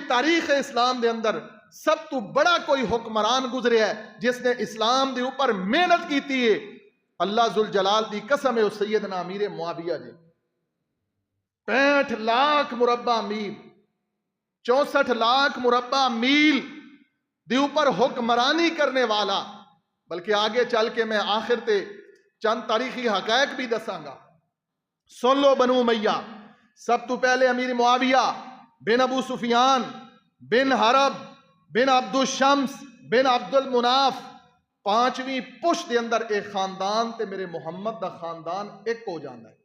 तारीख इस्लाम के अंदर सब तो बड़ा कोई हुक्मरान गुजरिया है जिसने इस्लाम के ऊपर मेहनत की है, अल्लाह जुल जलाल दी कसम है, उस सैयदना अमीर मुआविया जी। 65 लाख मुरब्बा मील, 64 लाख मुरब्बा मील दे ऊपर हुक्मरानी करने वाला। बल्कि आगे चल के मैं आखिर ते चंद तारीखी हकायक भी दसांगा। सुन लो बनु उमैया। सब तो पहले अमीर मुआविया बिन अबू सुफियान बिन हरब बिन अब्दुल शम्स बिन अब्दुल मुनाफ, 5वीं पुश्त के अंदर एक खानदान ते मेरे मुहम्मद दा खानदान एक हो जाता है।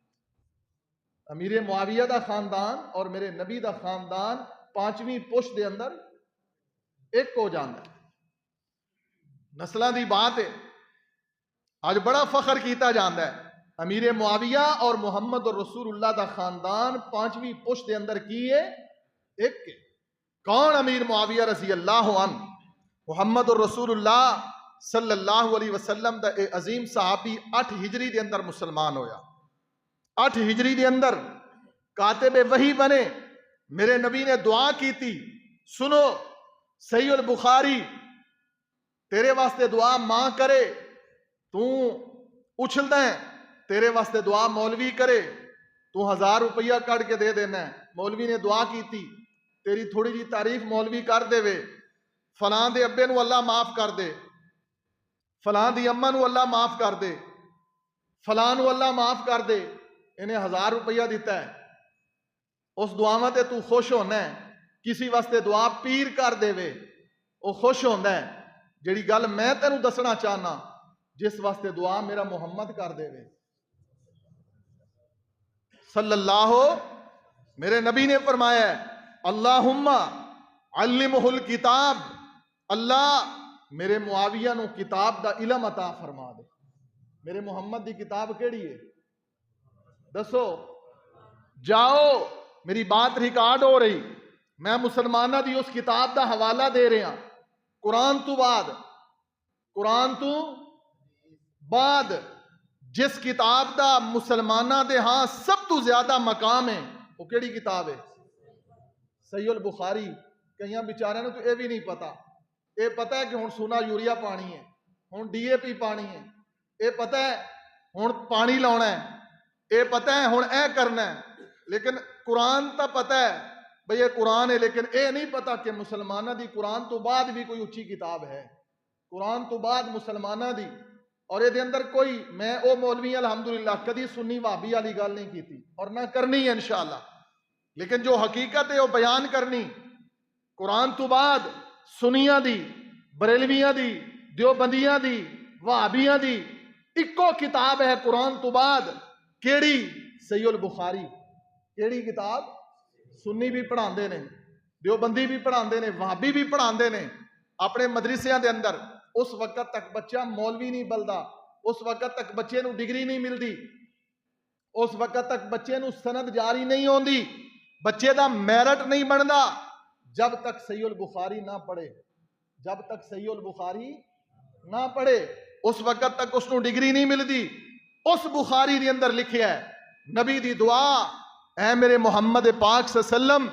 अमीर मुआविया दा खानदान और मेरे नबी दा खानदान 5वीं पुश्त के अंदर एक हो जाता है। नस्लों की बात है। आज बड़ा फखर किया जाता है अमीर मुआविया और मुहम्मद और रसूलुल्लाह दा खानदान 5वीं पुश्त के अंदर की है, एक के। कौन अमीर मुआविया रज़ी अल्लाह अन्हु? मुहम्मद और रसूलुल्लाह सल्लल्लाहु अलैहि वसल्लम दा ए अजीम सहाबी 8 हिजरी के अंदर मुसलमान होया। 8 हिजरी के अंदर कातिबे वही बने। मेरे नबी ने दुआ की थी, सुनो सहीहुल बुखारी, तेरे वास्ते दुआ मां करे, तू उछलदा है, तेरे वास्ते दुआ मौलवी करे, तू 1000 रुपया कट के दे देना है। मौलवी ने दुआ की थी, तेरी थोड़ी जी तारीफ मौलवी कर देवे, फलां दे अब्बे नू अल्लाह माफ कर दे, फलां दी अम्मा नू अल्लाह माफ कर दे, फलां नू अल्लाह माफ कर दे। इन्हें 1000 रुपया दिता है, उस दुआवां ते तू खुश होना है। किसी वास्ते दुआ पीर कर देवे, वो खुश होता है। जिहड़ी गल मैं तेनू दसना चाहना, जिस वास्ते दुआ मेरा मुहम्मद कर देवे सल्लल्लाहु, मेरे नबी ने फरमाया अल्लाहुम्मा अल्लिमहुल किताब, अल्लाह मेरे मुआविया नू किताब दा इलम अता फरमा दे। मेरे मुहम्मद दी किताब केड़ी है दसो? जाओ, मेरी बात रिकॉर्ड हो रही, मैं मुसलमाना दी उस किताब दा हवाला दे रहा। कुरान तो बाद, कुरान तो बाद जिस किताब दा मुसलमाना दे हां सब तो ज्यादा मकाम है, वो केड़ी किताब है? सहीहुल बुखारी। कई बेचारियों ने तो यह भी नहीं पता। ये पता है कि हुण सोना यूरिया पानी है, हुण DAP पानी है, ये पता है हुण पानी लाना है, ये पता है हुण ऐ करना है। लेकिन कुरान तो पता है भाई ये कुरान है, लेकिन ये नहीं पता कि मुसलमाना दी कुरान तो बाद भी कोई उच्ची किताब है। कुरान तो बाद मुसलमाना दी, और ये अंदर कोई मैं वो मौलवी अल्हम्दुलिल्लाह कदी सुन्नी भाभी वाली गल नहीं की थी और ना करनी है इंशाअल्लाह। लेकिन जो हकीकत है वो बयान करनी। कुरान तो बाद सुनिया दी, बरेलवियां दी, देवबंदियां दी, वहाबियां दी इको किताब है कुरान तो बाद। केड़ी? सहीहुल बुखारी। केड़ी किताब? सुन्नी भी पढ़ाते ने, देवबंदी भी पढ़ाते ने, वहाबी भी पढ़ाते ने अपने मदरसियां के अंदर। उस वक्त तक बच्चा मौलवी नहीं बलदा, उस वक्त तक बच्चे नू डिग्री नहीं मिलती, उस वक्त तक बच्चे नू सनद जारी नहीं होती, बच्चे का मैरिट नहीं बनता जब तक सहीहुल बुखारी ना पढ़े। जब तक सहीहुल बुखारी ना पढ़े उस वक्त तक उसको डिग्री नहीं मिलती। उस बुखारी के अंदर लिखे है नबी दी दुआ, ऐ मेरे मुहम्मद पाक सल्लम,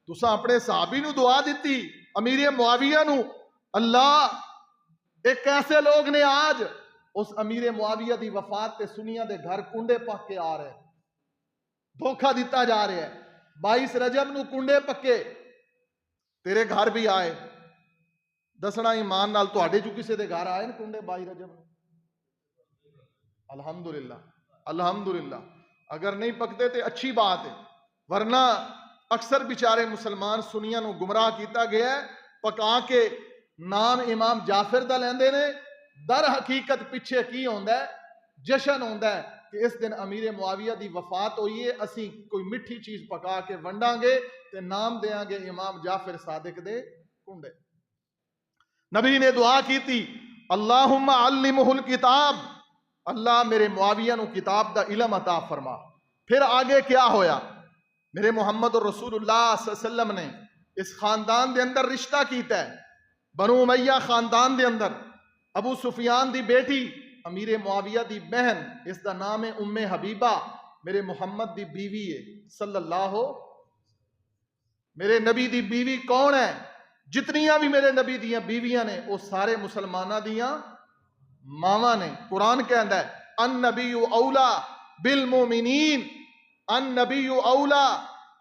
तुसा अपने सहाबी नू दुआ दी अमीर मुआविया नू, अल्लाह एक ऐसे लोग ने आज उस अमीर मुआविया की वफात ते सुनिया दे घर कुंडे पक के आ रहे, धोखा दिता जा रहा है। 22 रजब नू कुंडे पक्के तेरे घर भी आए। दसना ईमान नाल तुहाडे चों किसी दे घर आए न कुंडे 22 रजब नू? अल्हम्दुलिल्लाह, अल्हम्दुलिल्लाह। अगर नहीं पकते तो अच्छी बात है, वरना अक्सर बेचारे मुसलमान सुनिया नू गुमराह किया गया है। पका के नाम इमाम जाफिर दा लेंदे ने, दर हकीकत पिछे की होंदा है? जशन होंदा है कि इस दिन अमीर मुआविया की वफात हुई है, असी कोई मिठी चीज पका के वंडांगे ते नाम देंगे इमाम जाफिर सादिक दे कुंडे। नबी ने दुआ की थी अल्लाहुम्मा अल्लिमहुल किताब, अल्लाह मेरे मुआविया नू किताब दा इलम अता फरमा। फिर आगे क्या होया? मेरे मुहम्मद और रसूलुल्लाह सल्लल्लाहु अलैहि वसल्लम ने इस खानदान के अंदर रिश्ता कीता है। बनु उमैया खानदान के अंदर अबू सुफियान दी बेटी अमीर मुआविया दी बहन, इसका नाम है उम्मे हबीबा, मेरे मुहम्मद दी बीवी है सल्लल्लाहु। मेरे नबी दी बीवी कौन है? जितनियां भी मेरे नबी दियां बीवियां ने वो सारे मुसलमाना दियां मावा ने। कुरान कहता है अन नबी औला बिल मोमिनीन, अन नबी औला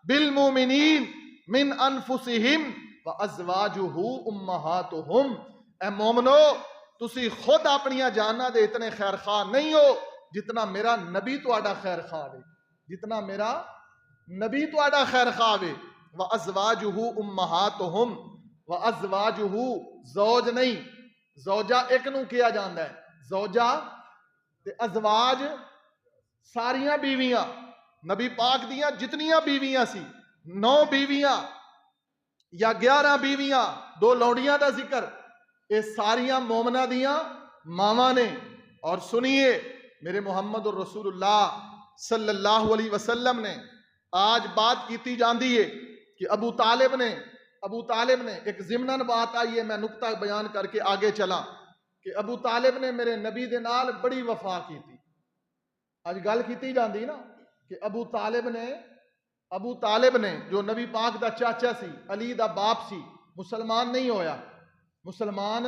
बिल मोमिनीन मिन अनफुसिहिम व अज़वाजुहु उम्महातुहुम। ए मोमनो, तुसी खुद अपनियां जाना दे इतने खैर खा नहीं हो जितना मेरा नबी तुहाडा खैर खा वे, जितना मेरा नबी तुहाडा खैर खा वे। व अज़वाजुहु उम्महातुहुम, व अज़वाजुहु ज़ौज नहीं, ज़ौजा एक नू किया जाता है, ज़ौजा ते अज़वाज सारियां बीवियां। नबी पाक दियां जितनियां बीवियां सी, 9 बीवियां या 11 बीवियां, 2 लौंडियां का जिक्र, ये सारियां मोमना दियां मावा ने। और सुनिए, मेरे मोहम्मद रसूलुल्लाह सल्लल्लाहु अलैहि वसल्लम ने आज बात की जाती है कि अबू तालिब ने एक ज़िमनन बात आई है, मैं नुक्ता बयान करके आगे चला कि अबू तालिब ने मेरे नबी दे नाल बड़ी वफा की थी। आज गल की जाती ना कि अबू तालिब ने जो नबी पाक दा चाचा सी, अली दा बाप सी, मुसलमान नहीं होया। मुसलमान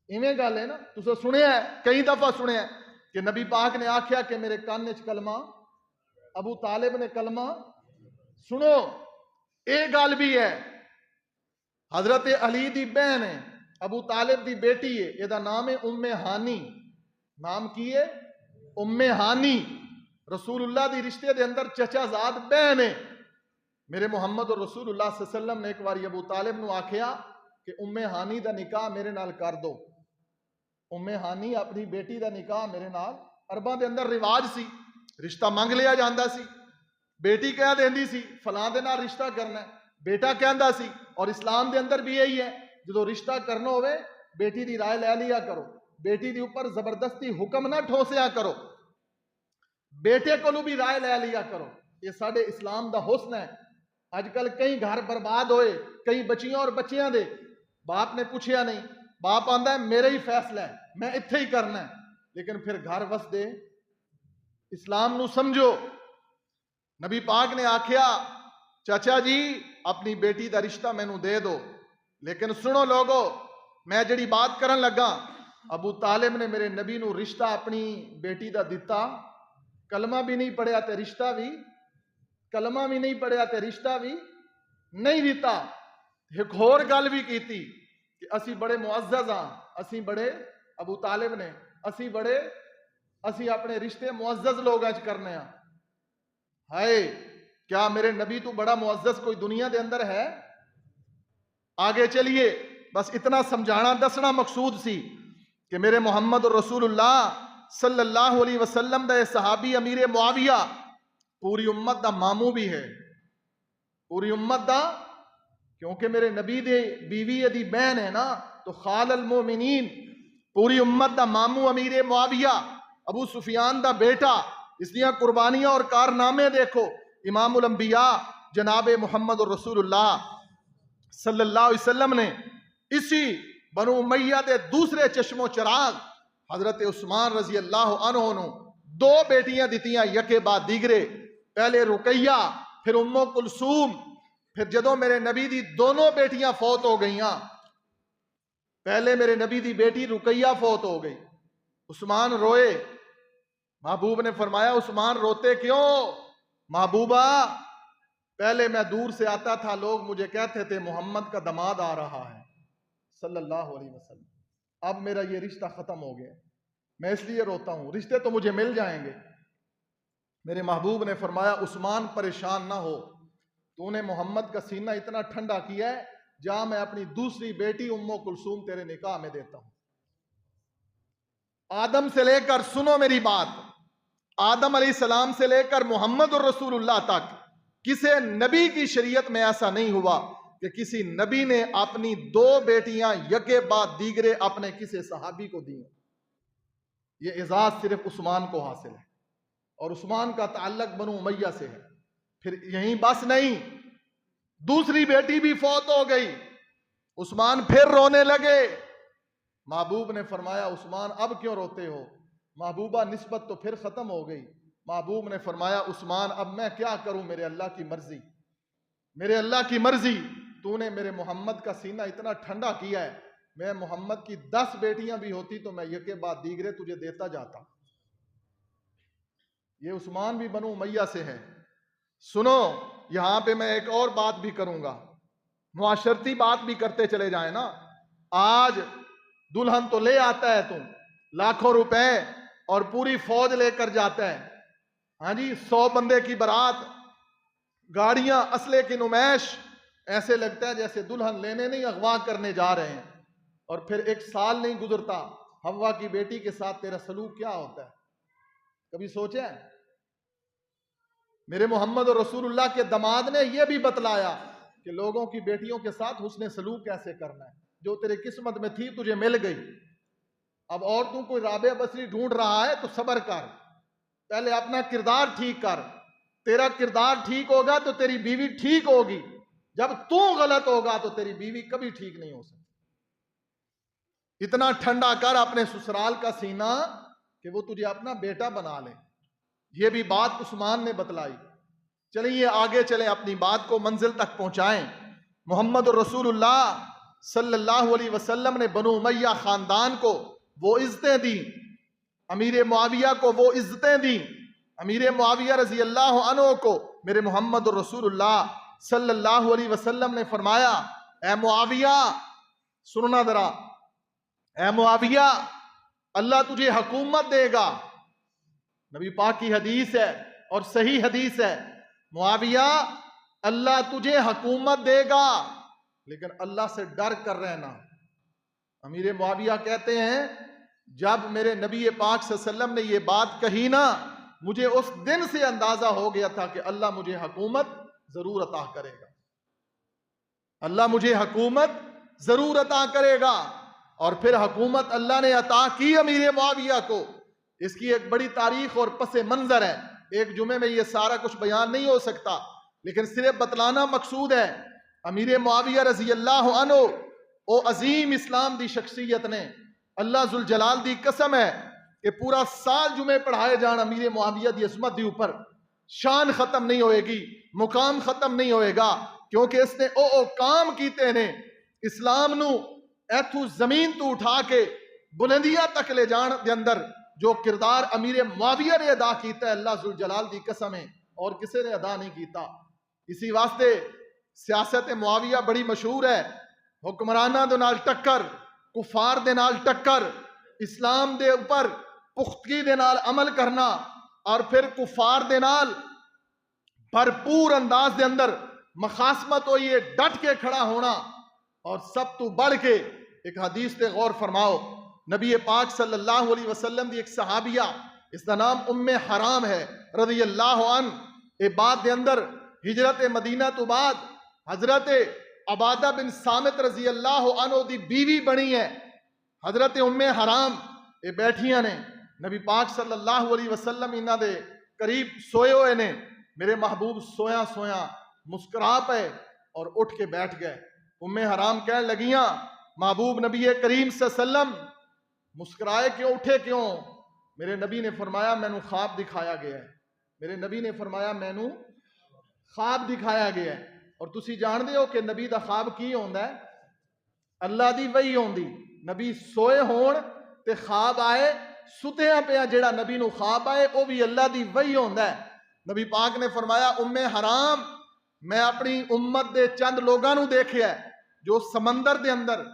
इवें गल है ना, तुसें सुनिया है, कई दफा सुनिया है कि नबी पाक ने आख्या कि मेरे कान च कलमा, अबू तालिब ने कलमा सुनो। ये गल भी है, हजरत अली दी बहन है, अबू तालिब दी बेटी है, ਇਹਦਾ नाम है उम्मे हानी। नाम की है? उम्मे हानी। रसूलुल्लाह दी रिश्ते दे अंदर चचाजाद बहन है। मेरे मोहम्मद और रसूलुल्लाह सल्लल्लाहु अलैहि वसल्लम ने एक बार अबू तालिब नू आख्या कि उम्मे हानी दा निकाह मेरे नाल कर दो। उम्मे हानी अपनी बेटी दा निकाह मेरे नाल, अरबां दे अंदर रिवाज सी, रिश्ता मंग लिया जांदा सी। बेटी कह देंदी सी फलां दे नाल रिश्ता करना है, बेटा कहंदा सी। और इस्लाम दे अंदर भी यही है, जो रिश्ता करना होवे बेटी दी राय ले लिया करो, बेटी दी ऊपर जबरदस्ती हुक्म ना ठोसिया करो, बेटे को भी राय ले लिया करो। ये साडे इस्लाम दा हुस्न है। अजकल कई घर बर्बाद होए, कई बच्चियां और बच्चियां दे बाप ने पूछया नहीं, बाप आंदा है मेरा ही फैसला है, मैं इत्थे ही करना है, लेकिन फिर घर वसदे इस्लाम नू समझो। नबी पाक ने आख्या चाचा जी अपनी बेटी का रिश्ता मैनू दे दो। लेकिन सुनो लोगो, मैं जड़ी बात करन लगा, अबू तालिब ने मेरे नबी नू रिश्ता अपनी बेटी का दिता, कलमा भी नहीं पढ़िया ते रिश्ता भी, कलमा भी नहीं पढ़िया ते रिश्ता भी नहीं दिता। एक होर गल भी की कि असी बड़े मुअज़्ज़ज़ हाँ, असी बड़े, अबू तालिब ने, असी अपने रिश्ते मुअज़्ज़ज़ लोगों च करने हैं। हाय, क्या मेरे नबी तो बड़ा मुअज़्ज़ज़ कोई दुनिया के अंदर है? आगे चलिए, बस इतना समझाना दसना मकसूद सी कि मेरे मोहम्मद रसूलुल्लाह सल्लल्लाहु अलैहि वसल्लम दा सहाबी अमीर मुआविया पूरी उम्मत दा मामू भी है, पूरी उम्मत दा, क्योंकि मेरे नबी दे बीवी दी बहन है ना, तो खाल अल मोमिनीन, पूरी उम्मत दा मामू अमीर मुआविया, अबू सुफियान दा बेटा। इसलिए कुर्बानियां और कारनामे देखो, इमामुल अंबिया जनाब मोहम्मद रसूलुल्लाह सल्लल्लाहु अलैहि वसल्लम ने इसी बनु उमैया दे दूसरे चश्मो चराग हजरत उस्मान रजी अल्लाह अन्हु नू 2 बेटियां दितियां, यके बाद दीगरे। पहले रुकैया, फिर उम्मो कुलसूम। फिर जदों मेरे नबी दी दोनों बेटियां फौत हो गई, पहले मेरे नबी दी बेटी रुकैया फौत हो गई, उस्मान रोए। महबूब ने फरमाया उस्मान रोते क्यों? महबूबा, पहले मैं दूर से आता था, लोग मुझे कहते थे मोहम्मद का दामाद आ रहा है सल्लल्लाहु अलैहि वसल्लम, अब मेरा ये रिश्ता खत्म हो गया, मैं इसलिए रोता हूं, रिश्ते तो मुझे मिल जाएंगे। मेरे महबूब ने फरमाया उस्मान परेशान ना हो, तूने मोहम्मद का सीना इतना ठंडा किया है, जा मैं अपनी दूसरी बेटी उम्मो कुलसूम तेरे निकाह में देता हूं। आदम से लेकर, सुनो मेरी बात, आदम अलैहिस्सलाम से लेकर मोहम्मद और रसूलुल्लाह तक किसी नबी की शरीयत में ऐसा नहीं हुआ कि किसी नबी ने अपनी 2 बेटियां यके बाद दीगरे अपने किसी सहाबी को दी। ये एजाज सिर्फ उस्मान को हासिल है, और उस्मान का ताल्लुक बनु उमैया से है। फिर यहीं बस नहीं, दूसरी बेटी भी फौत हो गई, उस्मान फिर रोने लगे। महबूब ने फरमाया उस्मान अब क्यों रोते हो? महबूबा निस्बत तो फिर खत्म हो गई। महबूब ने फरमाया उस्मान अब मैं क्या करूं, मेरे अल्लाह की मर्जी। मेरे अल्लाह की मर्जी, तूने मेरे मोहम्मद का सीना इतना ठंडा किया है, मैं मोहम्मद की 10 बेटियां भी होती तो मैं यके बाद दीगरे तुझे देता जाता। ये उस्मान भी बनु उमैया से है। सुनो, यहां पे मैं एक और बात भी करूंगा, मुआशरती बात भी करते चले जाए ना। आज दुल्हन तो ले आता है तू लाखों रुपए और पूरी फौज लेकर जाता है, हाँ जी, 100 बंदे की बारात, गाड़ियां, असले की नुमाइश, ऐसे लगता है जैसे दुल्हन लेने नहीं अगवा करने जा रहे हैं। और फिर 1 साल नहीं गुजरता, हव्वा की बेटी के साथ तेरा सलूक क्या होता है, कभी सोचा है? मेरे मोहम्मद और रसूलुल्लाह के दमाद ने यह भी बतलाया कि लोगों की बेटियों के साथ हुस्ने सलूक कैसे करना है। जो तेरी किस्मत में थी तुझे मिल गई, अब और तू कोई राबिया बसरी ढूंढ रहा है तो सब्र कर, पहले अपना किरदार ठीक कर। तेरा किरदार ठीक होगा तो तेरी बीवी ठीक होगी, जब तू गलत होगा तो तेरी बीवी कभी ठीक नहीं हो सकती। इतना ठंडा कर अपने ससुराल का सीना कि वो तुझे अपना बेटा बना ले। ये भी बात उस्मान ने बतलाई। चलिए आगे चले, अपनी बात को मंजिल तक पहुंचाएं। मोहम्मद रसूलुल्लाह सल्लल्लाहु अलैहि वसल्लम ने बनु उमैया खानदान को वो इज्जतें दी, अमीर मुआविया को वो इज्जतें दी। अमीर मुआविया रजी अल्लाह अन्हु को मेरे मोहम्मद रसूलुल्लाह सल्लल्लाहु अलैहि वसल्लम ने फरमाया, ए मुआविया सुनना जरा, ए मुआविया अल्लाह तुझे हुकूमत देगा। नबी पाक की हदीस है और सही हदीस है, मुआविया अल्लाह तुझे हुकूमत देगा, लेकिन अल्लाह से डर कर रहना। अमीर मुआविया कहते हैं, जब मेरे नबी पाक सल्लल्लाहु अलैहि वसल्लम ने ये बात कही ना, मुझे उस दिन से अंदाजा हो गया था कि अल्लाह मुझे हुकूमत जरूर अता करेगा, अल्लाह मुझे हुकूमत जरूर अता करेगा। और फिर हुकूमत अल्लाह ने अता की अमीर मुआविया को। इसकी एक बड़ी तारीख और पस मंजर है, एक जुमे में ये सारा कुछ बयान नहीं हो सकता, लेकिन सिर्फ बतलाना मकसूद है। अमीर मुआविया रजी अल्लाह अन्हु ओ अजीम इस्लाम दी शख्सियत ने, अल्लाह जुल जलाल दी कसम है कि पूरा साल जुमे पढ़ाए जान अमीर मुआविया दी असमत दी ऊपर शान खत्म नहीं होएगी, मुकाम खत्म नहीं होएगा, क्योंकि इसने ओ काम कीते ने इस्लाम नू ऐथू जमीन तू उठा के बुलंदियां तक ले जान दे अंदर जो किरदार अमीर मुआविया ने अदा किया है, अल्लाह जुल जलाल दी कसम है और किसी ने अदा नहीं किया। इसी वास्ते सियासत मुआविया बड़ी मशहूर है, हुक्मराना दे नाल टक्कर, कुफार दे नाल टक्कर, इस्लाम दे ऊपर पुख्तगी दे नाल अमल करना और फिर कुफार दे नाल भरपूर अंदाज दे अंदर मखासमत हो, ये डट के खड़ा होना। और सब तो बढ़ के एक हदीस पे गौर फरमाओ, नबी पाक सल्लल्लाहु अलैहि वसल्लम की एक सहाबिया, इसका नाम उम्मे हराम है रज़ी अल्लाह अन, ए बाद दे अंदर हिजरत मदीना तो बाद हजरत अबादा बिन सामित रजी अल्लाह अन्हु दी बीवी बनी है। हजरत उम्मे हराम ये बैठियां ने, नबी पाक सल्लल्लाहु अलैहि वसल्लम इन्हां दे करीब सोए हुए ने, मेरे महबूब सोया सोया मुस्कुरा पे और उठ के बैठ गए। उम्मे हराम कह लगियां, महबूब नबी करीम सल्लल्लाहु मुस्कुराए क्यों, उठे क्यों? मेरे नबी ने फरमाया मैनू ख्वाब दिखाया गया है। मेरे नबी ने फरमाया मैनू ख्वाब दिखाया गया है। और तुसी जानते हो कि नबी का ख्वाब की होंदा है? अल्लाह दी वही होंदी। नबी सोए होण ते ख्वाब आए, सुतिया पिया जेड़ा नबी नू ख्वाब आए वो भी अल्लाह दी वही होंदा है। नबी पाक ने फरमाया उम्मे हराम मैं अपनी उम्मत दे चंद लोगों नू देखिया जो समंदर दे अंदर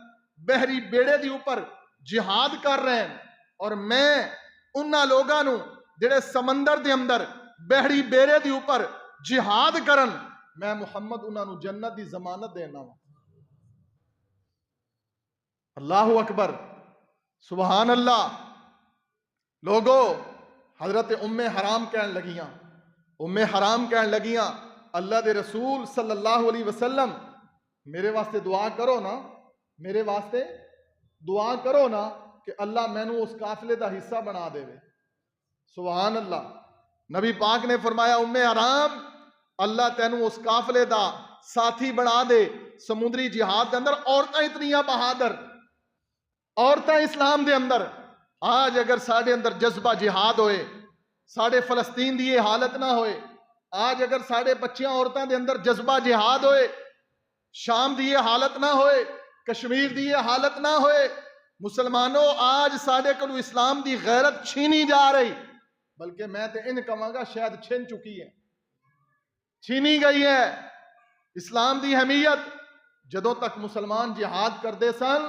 बहरी बेड़े दी ऊपर जिहाद कर रहे हैं, और मैं उन्हां लोगों नू जेड़े समंदर दे अंदर बहरी बेड़े दी ऊपर जिहाद करन, मैं मुहम्मद उन्होंने जन्नत की जमानत देना वा। अल्लाहु अकबर, सुबहान अल्लाह। लोगो हजरत उम्मे हराम कहन लगियां, उम्मे हराम कहन लगियां अल्लाह दे रसूल सल्लल्लाहु अलैहि वसल्लम मेरे वास्ते दुआ करो ना, मेरे वास्ते दुआ करो ना कि अल्लाह मैनू उस काफिले का हिस्सा बना देवे। सुबहान अल्लाह। नबी पाक ने फरमाया उम्मे हराम अल्लाह तेनू उस काफिले का साथी बना दे। समुद्री जिहाद के अंदर औरतां इतनियां बहादुर, औरतां इस्लाम के अंदर। आज अगर साढ़े अंदर जज्बा जिहाद होए, साढ़े फलस्तीन की ये हालत ना होए, आज अगर साढ़े बच्चियां औरतां दे अंदर जज्बा जिहाद होए, शाम दी ये हालत ना होए, कश्मीर दी ये हालत ना होए, मुसलमानों आज साढ़े को इस्लाम दी गैरत छीनी जा रही, बल्कि मैं तो इन कहांगा शायद छिन चुकी है, छीनी गई है इस्लाम दी अहमियत। जदों तक मुसलमान जिहाद करते सन,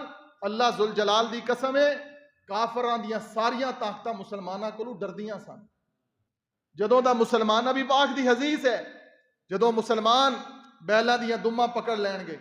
अल्लाह जुल जलाल दी कसम है, काफरां दियां सारियां ताकतां मुसलमानां कोलों डरदियां सन। जदों दा मुसलमान भी पाक दी हदीस है, जदों मुसलमान बैलां दियां दुम्मां पकड़ लैणगे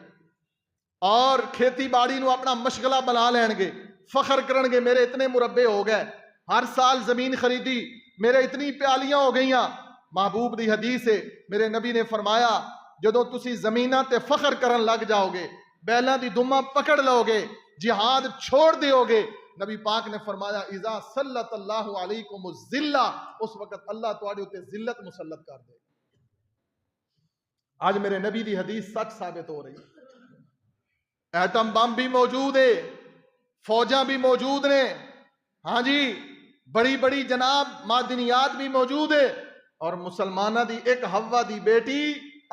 और खेती बाड़ी नूं अपना मशगला बना लैणगे, फखर करनगे मेरे इतने मुरब्बे हो गए, हर साल जमीन खरीदी, मेरे इतनी प्यालियां हो गईयां। महबूब दी हदीस है, मेरे नबी ने फरमाया जदों तुसी ज़मीनां ते फखर करन लग जाओगे, बैलां दी दुम्मा पकड़ लोगे, जिहाद छोड़ दोगे, नबी पाक ने फरमाया इज़ा सल्लतल्लाहु अलैकुम ज़िल्ला, उस वक्त अल्लाह तुहाडे उत्ते जिल्लत मुसल्लत कर दे। आज मेरे नबी दी हदीस सच साबित हो रही है। एटम बम भी मौजूद है, फौजा भी मौजूद ने, हाँ जी, बड़ी बड़ी जनाब मादनियात भी मौजूद है, और मुसलमाना दी एक हवा दी बेटी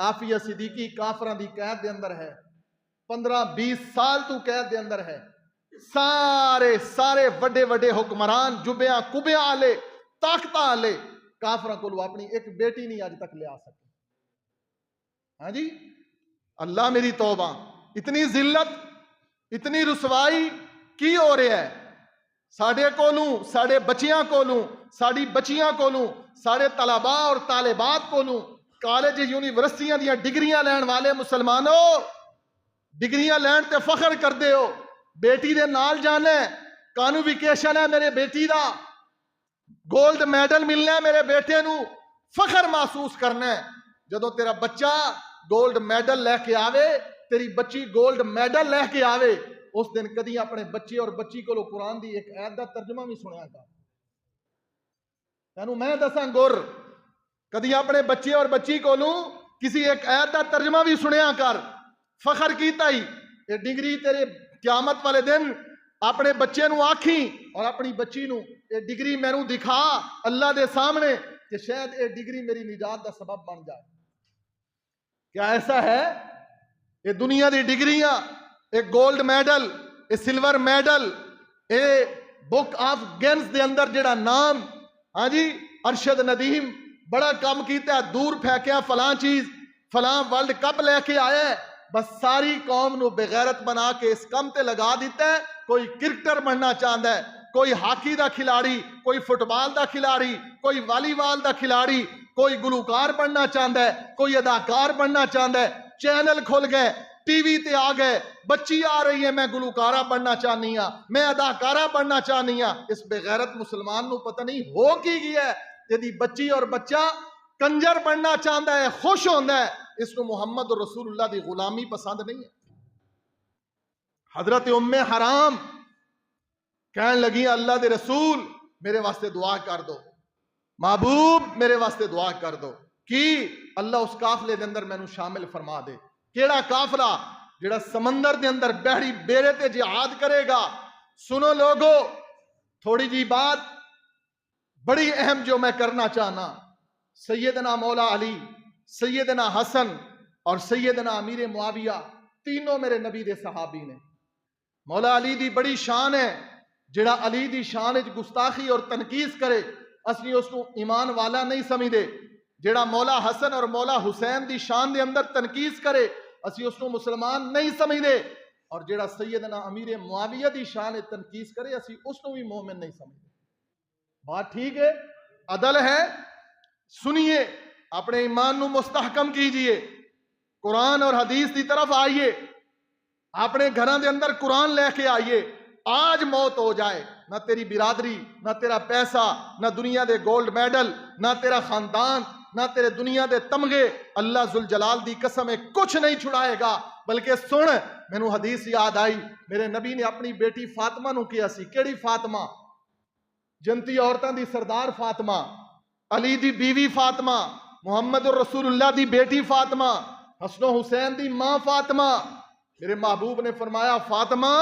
आफिया सिद्दीकी काफरां दी कैद दे अंदर है, 15-20 साल तू कैद दे अंदर है। सारे सारे वड्डे वड्डे हुक्मरान जुबिया कुबिया आले ताकता आले काफरां को अपनी एक बेटी नहीं अज तक लिया सके। हाँ जी, अल्लाह मेरी तौबा, इतनी जिल्लत, इतनी रुसवाई की हो रहा है साडे कोलों, साडे बच्चियां कोलों, साडी बच्चियां कोलों, साडे तलबा और तालिबात कोलों, कॉलेज यूनिवर्सिटियां दियां डिग्रियां लैण वाले मुसलमानों, डिग्रियां लैण ते फखर करदे हो, बेटी दे नाल जाना है, कॉन्विकेशन है मेरे बेटी दा, गोल्ड मेडल मिलना है मेरे बेटे नू, फखर महसूस करना है। जदों तेरा बच्चा गोल्ड मेडल लैके आवे, तेरी बच्ची गोल्ड मेडल लैके आवे, उस दिन कदी अपने बच्चे और बच्ची को कुरान दी एक आयत दा तर्जुमा भी सुनिया कर। तैनू मैं दसां गुर, कदी अपने बच्चे और बच्ची को किसी एक आयत दा तर्जुमा भी सुनिया कर, फखर कीता ही ये डिग्री तेरे क़यामत वाले दिन अपने बच्चे नू आखी और अपनी बच्ची नू ये डिग्री मैनू दिखा अल्लाह दे सामने कि शायद ये डिग्री मेरी निजात का सबब बन जाए। क्या ऐसा है? ये दुनिया दी डिग्रियां, एक गोल्ड मेडल, ये सिल्वर मेडल, ये बुक ऑफ गिनेस दे अंदर जेड़ा नाम, हाँ जी, अरशद नदीम बड़ा काम किया, दूर फेंकिया फलां चीज, फलां वर्ल्ड कप लेके आया है, बस सारी कौम नू बेगैरत बना के इस कम ते लगा दिता है। कोई क्रिकेटर बनना चाहता है, कोई हाकी का खिलाड़ी, कोई फुटबॉल का खिलाड़ी, कोई वॉलीबॉल का खिलाड़ी, कोई गुलकार बनना चाहता है, कोई अदाकार बनना चाहता है, चैनल खुल गए, टीवी ते आ गए, बच्ची आ रही है मैं गुलकारा बनना चाहनी हाँ, मैं अदाकारा बनना चाहनी हाँ। इस बेगैरत मुसलमान नू पता नहीं हो की गया है, यदि बच्ची और बच्चा कंजर बनना चाहता है, खुश होता है, इसको मोहम्मद और रसूलुल्लाह की गुलामी पसंद नहीं है। हजरत उम्मे हराम कहन लगी अल्लाह दे रसूल मेरे वास्ते दुआ कर दो, महबूब मेरे वास्ते दुआ कर दो कि अल्लाह उस काफले के अंदर मैनू शामिल फरमा दे। केड़ा काफला? जेड़ा समंदर के अंदर बहरी बेरे ते जिहाद करेगा। सुनो लोगो, थोड़ी जी बात बड़ी अहम जो मैं करना चाहना, सैयदना मौला अली, सैयदना हसन और सैयदना अमीर मुआविया तीनों मेरे नबी दे सहाबी ने। मौला अली दी बड़ी शान है, जेड़ा अली दी शान विच गुस्ताखी और तनकीस करे असली उसको ईमान वाला नहीं समझदे। जेड़ा मौला हसन और मौला हुसैन दी शान दे अंदर तनकीस करे असली उसको मुसलमान नहीं समझदे, और जेड़ा सैयदना अमीर मुआविया दी शान विच तनकीस करे असली उसको भी मोमिन नहीं समझदे। बात ठीक है, अदल है। सुनिए, अपने ईमान नू मुस्तहकम कीजिए, कुरान और हदीस की तरफ आइए, अपने घरों के अंदर कुरान लेके आइए। आज मौत हो जाए, ना तेरी बिरादरी, ना तेरा पैसा, ना दुनिया दे गोल्ड मेडल, ना तेरा खानदान, ना तेरे दुनिया दे तमगे, अल्लाह जुल जलाल दी कसम है कुछ नहीं छुड़ाएगा। बल्कि सुन, मैनू हदीस याद आई, मेरे नबी ने अपनी बेटी फातिमा नू किया सी। केड़ी फातिमा? जनती औरतां दी सरदार फातिमा, अली दी बीवी फातिमा, मुहम्मद और रसूलुल्लाह दी बेटी फातिमा, हसनो हुसैन दी मां फातिमा। मेरे महबूब ने फरमाया फातिमा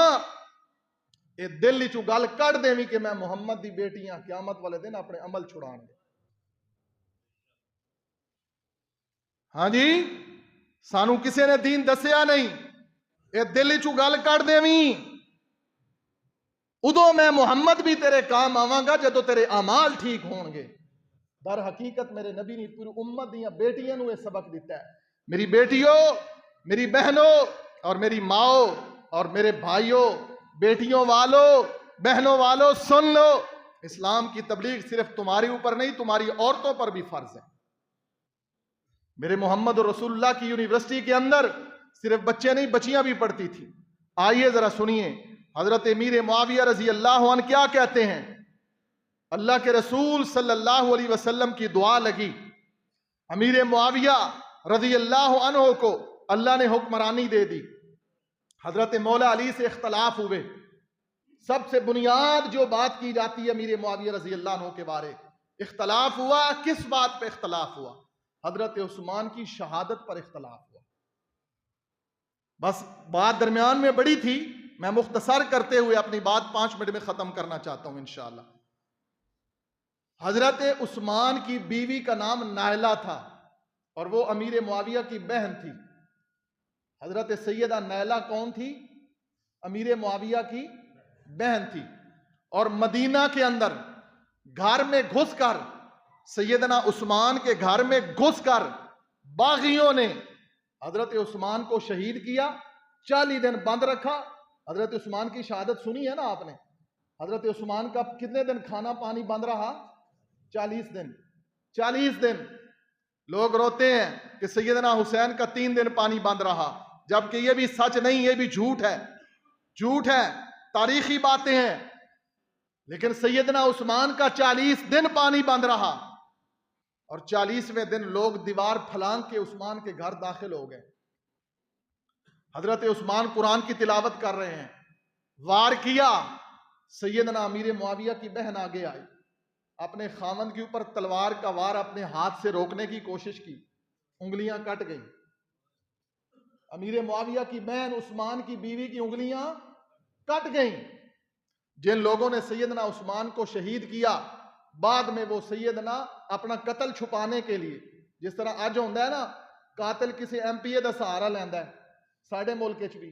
ये दिल चू गल कढ़ देवी कि मैं मुहम्मद दी बेटी हाँ, क़यामत वाले दिन अपने अमल छुड़ाएंगे। हाँ जी, सानू किसी ने दीन दसिया नहीं, ये दिल चू गल कट देवी, उदों मैं मुहम्मद भी तेरे काम आवांगा जदों तेरे अमाल ठीक होणगे। दर हकीकत मेरे नबी ने पूरी उम्मत दियां बेटियां नूं यह सबक दिता है, मेरी बेटियों, मेरी बहनों और मेरी माओ और मेरे भाइयों, बेटियों वालों, बहनों वालों, सुन लो, इस्लाम की तबलीग सिर्फ तुम्हारे ऊपर नहीं, तुम्हारी औरतों पर भी फर्ज है। मेरे मोहम्मद और रसूलुल्लाह की यूनिवर्सिटी के अंदर सिर्फ बच्चे नहीं, बच्चियां भी पढ़ती थी। आइए जरा सुनिए हजरत अमीर मुआविया रजी अल्लाह अन्हु क्या कहते हैं। अल्लाह के रसूल सल्लल्लाहु अलैहि वसल्लम की दुआ लगी, अमीर मुआविया रजी अल्लाह अन्हु को अल्लाह ने हुक्मरानी दे दी। हजरत मौला अली से इख्तलाफ हुए। सबसे बुनियाद जो बात की जाती है अमीर मुआविया रजी अल्लाह अन्हु के बारे, इख्तलाफ हुआ, किस बात पे इख्तलाफ हुआ? हजरत उस्मान की शहादत पर इख्तलाफ हुआ। बस बात दरमियान में बड़ी थी, मैं मुख्तसर करते हुए अपनी बात 5 मिनट में खत्म करना चाहता हूं इंशाअल्लाह। हजरत उस्मान की बीवी का नाम नायला था और वो अमीर मुआविया की बहन थी। हजरत सैयदा नायला कौन थी? अमीर मुआविया की बहन थी। और मदीना के अंदर घर में घुसकर, सैयदना उस्मान के घर में घुसकर बागियों ने हजरत उस्मान को शहीद किया, 40 दिन बंद रखा। हजरत उस्मान की शहादत सुनी है ना आपने? हजरत उस्मान का कितने दिन खाना पानी बंद रहा? 40 दिन। 40 दिन लोग रोते हैं कि सैयदना हुसैन का 3 दिन पानी बंद रहा, जबकि ये भी सच नहीं, ये भी झूठ है, झूठ है, तारीखी बातें हैं। लेकिन सैयदना उस्मान का 40 दिन पानी बंद रहा और 40वें दिन लोग दीवार फलांग के उस्मान के घर दाखिल हो गए। हजरत उस्मान कुरान की तिलावत कर रहे हैं, वार किया। सैयदना अमीर मुआविया की बहन आगे आई, अपने खामन के ऊपर तलवार का वार अपने हाथ से रोकने की कोशिश की, उंगलियां कट गई। अमीर मुआविया की बहन उस्मान की बीवी की उंगलियां कट गई। जिन लोगों ने सैयदना उस्मान को शहीद किया, बाद में वो सैयदना अपना कत्ल छुपाने के लिए, जिस तरह अज होंदा है ना, कातिल किसी MPA का सहारा लैंदा है, साडे मुल्क च भी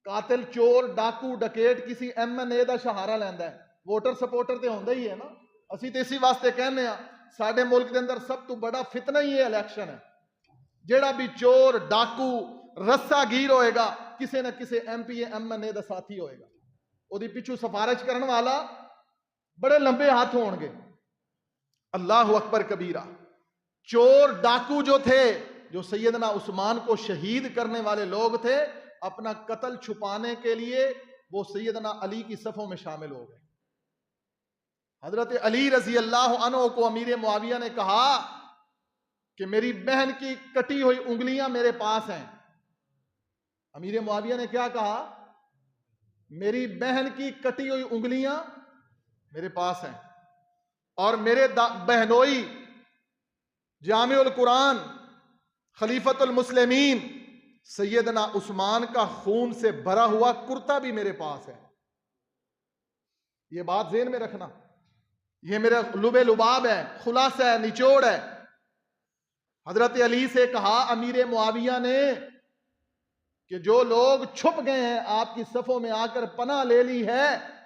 कातिल, चोर, डाकू, डकेट किसी MNA का सहारा लैंदा है। वोटर सपोर्टर तो होंदा ही है ना। असी तो इसी वास्ते कहने आ, साडे मुल्क के अंदर सब तो बड़ा फितना ही ये इलेक्शन है। जेड़ा भी चोर, डाकू, रस्सागीर होएगा, किसी न किसी MPA MNA का साथी होएगा, ओदी पिछू सिफारिश करने वाला बड़े लंबे हाथ होंगे। अल्लाह अकबर कबीरा। चोर डाकू जो थे, जो सैयदना उस्मान को शहीद करने वाले लोग थे, अपना कत्ल छुपाने के लिए वो सैयदना अली की सफों में शामिल हो गए। हजरत अली रजी अल्लाह अन्हु को अमीर मुआविया ने कहा कि मेरी बहन की कटी हुई उंगलियां मेरे पास हैं। अमीर मुआविया ने क्या कहा? मेरी बहन की कटी हुई उंगलियां मेरे पास हैं और मेरे बहनोई जामिउल कुरान खलीफतुल मुस्लिमीन सैयदना उस्मान का खून से भरा हुआ कुर्ता भी मेरे पास है। यह बात ज़हन में रखना, यह मेरा लुबे लुबाब है, खुलासा है, निचोड़ है। हजरत अली से कहा अमीर मुआविया ने कि जो लोग छुप गए हैं, आपकी सफों में आकर पनाह ले ली है,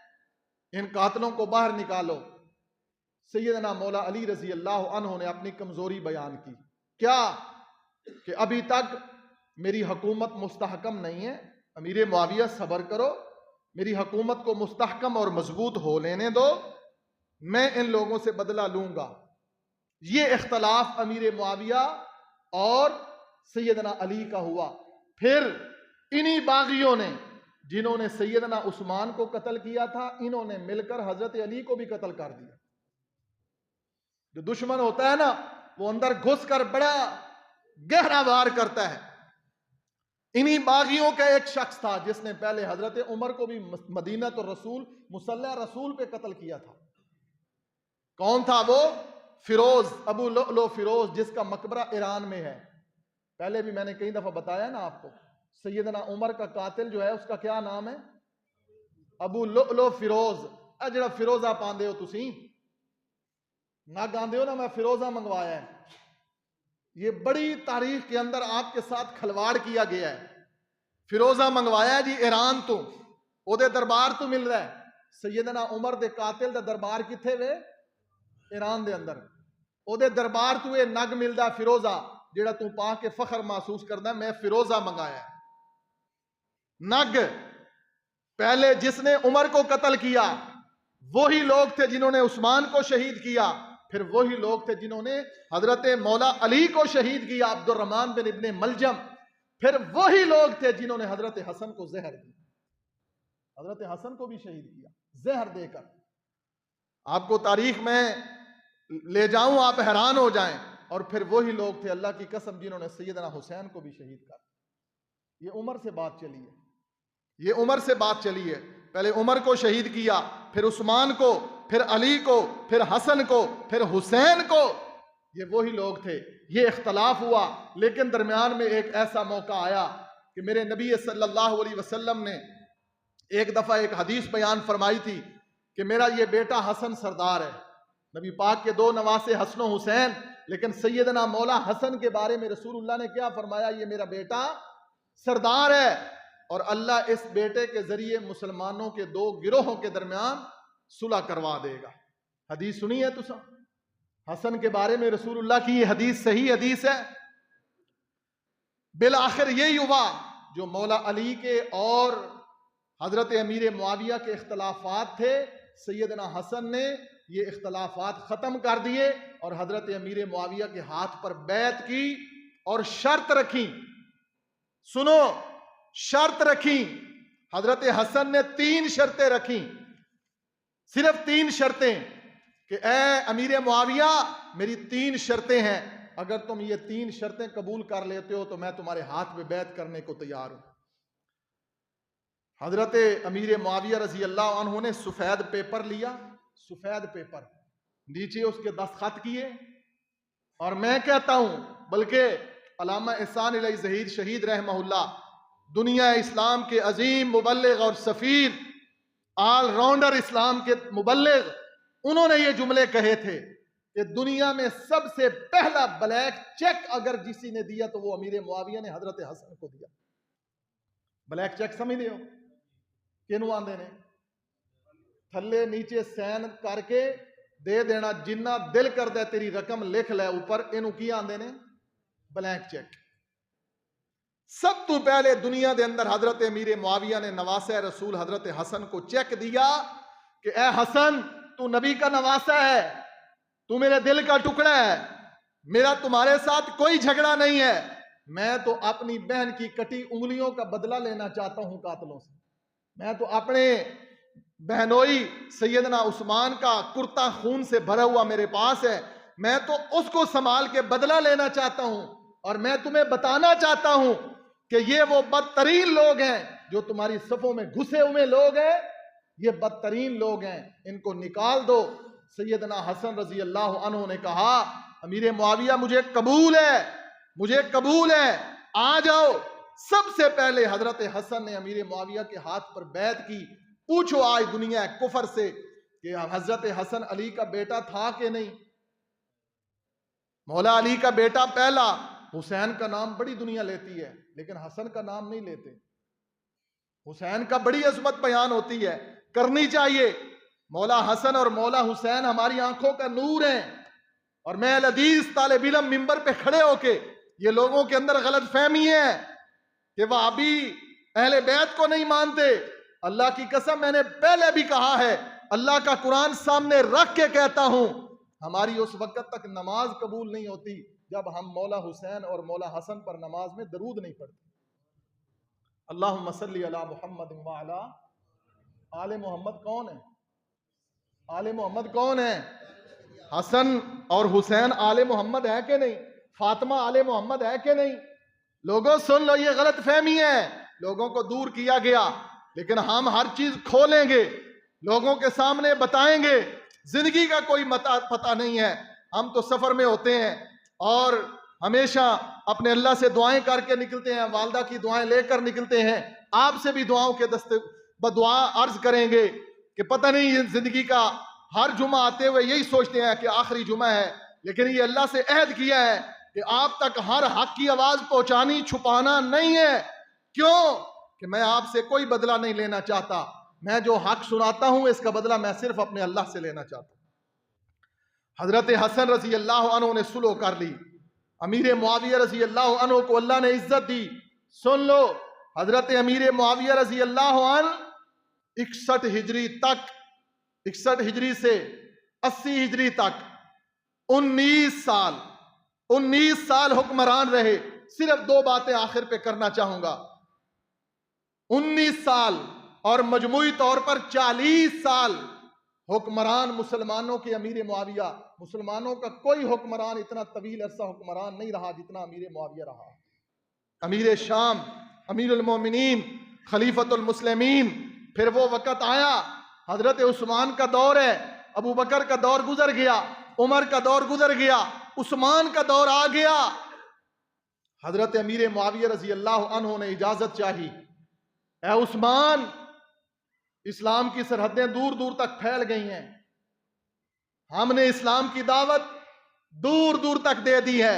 इन कातलों को बाहर निकालो। सैयदना मौला अली रजी अल्लाह अन्हु ने अपनी कमजोरी बयान की, क्या कि अभी तक मेरी हुकूमत मुस्तहकम नहीं है, अमीर मुआविया सब्र करो, मेरी हुकूमत को मुस्तहकम और मजबूत हो लेने दो, मैं इन लोगों से बदला लूंगा। ये इख्तलाफ अमीर मुआविया और सैयदना अली का हुआ। फिर इन्हीं बागियों ने, जिन्होंने सैयदना उस्मान को कत्ल किया था, इन्होंने मिलकर हजरत अली को भी कत्ल कर दिया। जो दुश्मन होता है ना, वो अंदर घुसकर बड़ा गहरा वार करता है। इन्हीं बागियों का एक शख्स था जिसने पहले हजरत उमर को भी मदीना तो रसूल मुसल्ला रसूल पे कत्ल किया था। कौन था वो? फिरोज, अबू लुअलुअ फिरोज, जिसका मकबरा ईरान में है। पहले भी मैंने कई दफा बताया ना आपको, सैयदना उमर का कातिल जो है उसका क्या नाम है? अबू लुअलुअ फिरोज। जरा फिरोजा पांदे हो तुसी, ना गांदे हो ना, मैं फिरोजा मंगवाया है। ये बड़ी तारीख के अंदर आपके साथ खलवाड़ किया गया है। फिरोजा मंगवाया जी ईरान तो, ओदे दरबार तो मिल रहा है। सैयदना उमर दे कातिल दा दरबार किथे वे? ईरान दे अंदर। ओदे दरबार तू ये नग मिलदा फिरोजा, जेड़ा तू पा के फखर महसूस करदा मैं फिरोजा मंगाया है। नग पहले जिसने उमर को कत्ल किया वही लोग थे जिन्होंने उस्मान को शहीद किया, फिर वही लोग थे जिन्होंने हजरत मौला अली को शहीद किया, अब्दुर्रहमान बिन इब्ने मलजम, फिर वही लोग थे जिन्होंने हजरत हसन को जहर दिया। हजरत हसन को भी शहीद किया जहर देकर। आपको तारीख में ले जाऊं, आप हैरान हो जाएं। और फिर वही लोग थे अल्लाह की कसम जिन्होंने सैयदना हुसैन को भी शहीद कर। ये उमर से बात चली है, ये उमर से बात चली है। पहले उमर को शहीद किया, फिर उस्मान को, फिर अली को, फिर हसन को, फिर हुसैन को। ये वही लोग थे। ये इख्तलाफ हुआ, लेकिन दरमियान में एक ऐसा मौका आया कि मेरे नबी सल्लल्लाहु अलैहि वसल्लम ने एक दफा एक हदीस बयान फरमाई थी कि मेरा ये बेटा हसन सरदार है। नबी पाक के दो नवासे हसन और हुसैन, लेकिन सैयदना मौला हसन के बारे में रसूलुल्लाह ने क्या फरमाया? ये मेरा बेटा सरदार है और अल्लाह इस बेटे के जरिए मुसलमानों के दो गिरोहों के दरमियान सुलह करवा देगा। हदीस सुनी है तुसा? हसन के बारे में रसूलुल्लाह की ये हदीस सही हदीस है। बिल आखिर यही हुआ जो मौला अली के और हजरत अमीर मुआविया के इख्तलाफात थे, सैयदना हसन ने ये इख्तलाफात खत्म कर दिए और हजरत अमीर मुआविया के हाथ पर बैत की और शर्त रखी। सुनो, शर्त रखी। हजरत हसन ने 3 शर्तें रखी, सिर्फ 3 शर्तें कि ए अमीर मुआविया, मेरी 3 शर्तें हैं, अगर तुम ये 3 शर्तें कबूल कर लेते हो तो मैं तुम्हारे हाथ में बैत करने को तैयार हूं। हजरत अमीर मुआविया रजी अल्लाह अन्हु ने सफेद पेपर लिया, सफेद पेपर, नीचे उसके दस्तखत किए और मैं कहता हूं, बल्कि अल्लामा एहसान इलाही ज़हीर शहीद रहमहुल्लाह दुनिया इस्लाम के अजीम मुबल्लिग और सफीर, ऑलराउंडर इस्लाम के मुबल्लिग, उन्होंने ये जुमले कहे थे कि दुनिया में सबसे पहला ब्लैक चेक अगर किसी ने दिया तो वो अमीर मुआविया ने हजरत हसन को दिया। ब्लैक चेक समझते हो किनू आंदे ने? थल्ले नीचे सैन करके दे देना, जिन्ना दिल करदा तेरी रकम लिख लै ऊपर, इनू की आंदे ने? Blank cheque. सब तो पहले दुनिया के अंदर हजरत अमीर मुआविया ने नवासा रसूल हजरत हसन को चेक दिया कि ए हसन, तू नबी का नवासा है, तू मेरे दिल का टुकड़ा है, मेरा तुम्हारे साथ कोई झगड़ा नहीं है, मैं तो अपनी बहन की कटी उंगलियों का बदला लेना चाहता हूं कातलों से। मैं तो अपने बहनोई सैयदना उस्मान का कुर्ता खून से भरा हुआ मेरे पास है, मैं तो उसको संभाल के बदला लेना चाहता हूं। और मैं तुम्हें बताना चाहता हूं कि ये वो बदतरीन लोग हैं जो तुम्हारी सफों में घुसे हुए लोग हैं, ये बदतरीन लोग हैं, इनको निकाल दो। सैयदना हसन रजी अल्लाह अन्हु ने कहा, अमीर मुआविया मुझे कबूल है, मुझे कबूल है, आ जाओ। सबसे पहले हजरत हसन ने अमीर मुआविया के हाथ पर बैत की। पूछो आज दुनिया कुफर से कि हजरत हसन अली का बेटा था कि नहीं? मौला अली का बेटा पहला। हुसैन का नाम बड़ी दुनिया लेती है लेकिन हसन का नाम नहीं लेते। हुसैन का बड़ी अजमत बयान होती है, करनी चाहिए। मौला हसन और मौला हुसैन हमारी आंखों का नूर हैं। और मैं लदीज तालिब इल्म मिंबर पे खड़े होके, ये लोगों के अंदर गलत फहमी है कि वह अभी अहले बैत को नहीं मानते। अल्लाह की कसम, मैंने पहले भी कहा है, अल्लाह का कुरान सामने रख के कहता हूं, हमारी उस वक्त तक नमाज कबूल नहीं होती जब हम मौला हुसैन और मौला हसन पर नमाज में दरूद नहीं पढ़ते। अल्लाहुम्मा सल्ली अला मुहम्मद व अला आले मोहम्मद। कौन है आले मोहम्मद? कौन है? हसन और हुसैन आले मोहम्मद है कि नहीं? फातिमा आले मोहम्मद है कि नहीं? लोगों सुन लो, ये गलत फहमी है, लोगों को दूर किया गया, लेकिन हम हर चीज खोलेंगे, लोगों के सामने बताएंगे। जिंदगी का कोई पता नहीं है, हम तो सफर में होते हैं और हमेशा अपने अल्लाह से दुआएं करके निकलते हैं, वालदा की दुआएं लेकर निकलते हैं। आपसे भी दुआओं के दस्ते बदुआ अर्ज करेंगे कि पता नहीं जिंदगी का हर जुमा आते हुए यही सोचते हैं कि आखिरी जुमा है, लेकिन ये अल्लाह से अहद किया है कि आप तक हर हक की आवाज पहुंचानी, छुपाना नहीं है। क्यों? कि मैं आपसे कोई बदला नहीं लेना चाहता। मैं जो हक सुनाता हूं इसका बदला मैं सिर्फ अपने अल्लाह से लेना चाहता हूं। हजरत हसन रजी अल्लाह अन्हु ने सुलह कर ली। अमीर मुआविया रजी अल्लाह अन्हु को अल्लाह ने इज्जत दी। सुन लो, हजरत अमीर मुआविया रजी अल्लाह अन्हु 61 हिजरी तक, 61 हिजरी से 80 हिजरी तक 19 साल हुक्मरान रहे। सिर्फ दो बातें आखिर पे करना चाहूंगा। 19 साल और मजमूई तौर पर 40 साल हुक्मरान मुसलमानों के अमीर मुआविया। मुसलमानों का कोई हुक्मरान इतना तवील अरसा हुक्मरान नहीं रहा जितना अमीर मुआविया रहा। अमीर शाम, अमीरुल मोमिनीन, खलीफतुल मुस्लिमीन। फिर वो वक्त आया, हजरत उस्मान का दौर है, अबू बकर का दौर गुजर गया, उमर का दौर गुजर गया, उस्मान का दौर आ गया। हजरत अमीर मुआविया रजी अल्लाह अन्हु ने इजाजत चाही, ऐ उस्मान, इस्लाम की सरहदें दूर दूर तक फैल गई हैं, हमने इस्लाम की दावत दूर दूर तक दे दी है,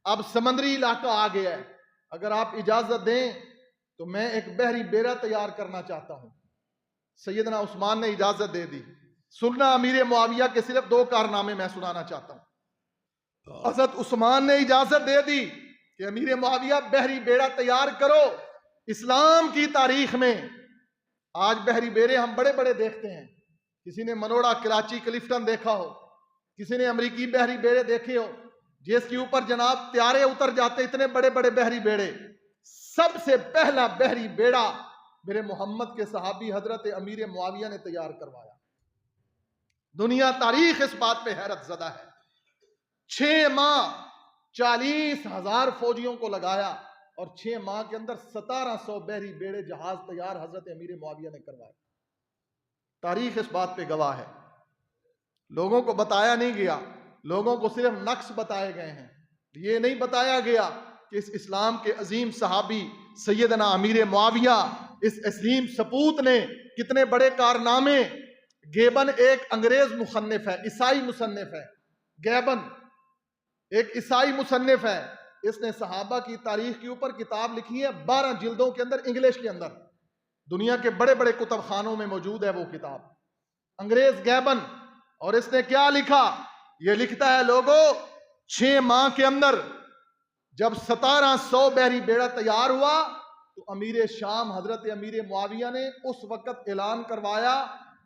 अब समंदरी इलाका आ गया है, अगर आप इजाजत दें तो मैं एक बहरी बेड़ा तैयार करना चाहता हूं। सैयदना उस्मान ने इजाजत दे दी। सुनना, अमीर मुआविया के सिर्फ दो कारनामे मैं सुनाना चाहता हूं। हजरत उस्मान ने इजाजत दे दी कि अमीर मुआविया बहरी बेड़ा तैयार करो। इस्लाम की तारीख में आज बहरी बेड़े हम बड़े बड़े देखते हैं। किसी ने मनोड़ा, कराची, क्लिफ्टन देखा हो, किसी ने अमरीकी बहरी बेड़े देखे हो जिसके ऊपर जनाब त्यारे उतर जाते, इतने बड़े बड़े बहरी बेड़े। सबसे पहला बहरी बेड़ा मेरे मोहम्मद के सहाबी हजरत अमीर मुआविया ने तैयार करवाया। दुनिया तारीख इस बात पे हैरत ज़दा है। 6 माह 40,000 फौजियों को लगाया और 6 माह के अंदर 1700 बहरी बेड़े जहाज तैयार हजरत अमीर मुआविया ने करवाए। तारीख इस बात पे गवाह है। लोगों को बताया नहीं गया, लोगों को सिर्फ नक्श बताए गए हैं। ये नहीं बताया गया कि इस इस्लाम के अजीम सहाबी सैयदना अमीर मुआविया, इस अजीम सपूत ने कितने बड़े कारनामे। गेबन एक अंग्रेज मुसन्निफ है, ईसाई मुसन्निफ है। गेबन एक ईसाई मुसन्निफ है। इसने सहाबा की तारीख के ऊपर किताब लिखी है 12 जिल्दों के अंदर, इंग्लिश के अंदर। दुनिया के बड़े बड़े कुतुब खानों में मौजूद है वो किताब, अंग्रेज गेबन। और इसने क्या लिखा? ये लिखता है, लोगों, 6 माह के अंदर जब 1700 बहरी बेड़ा तैयार हुआ तो अमीर शाम हजरत अमीर मुआविया ने उस वक्त ऐलान करवाया,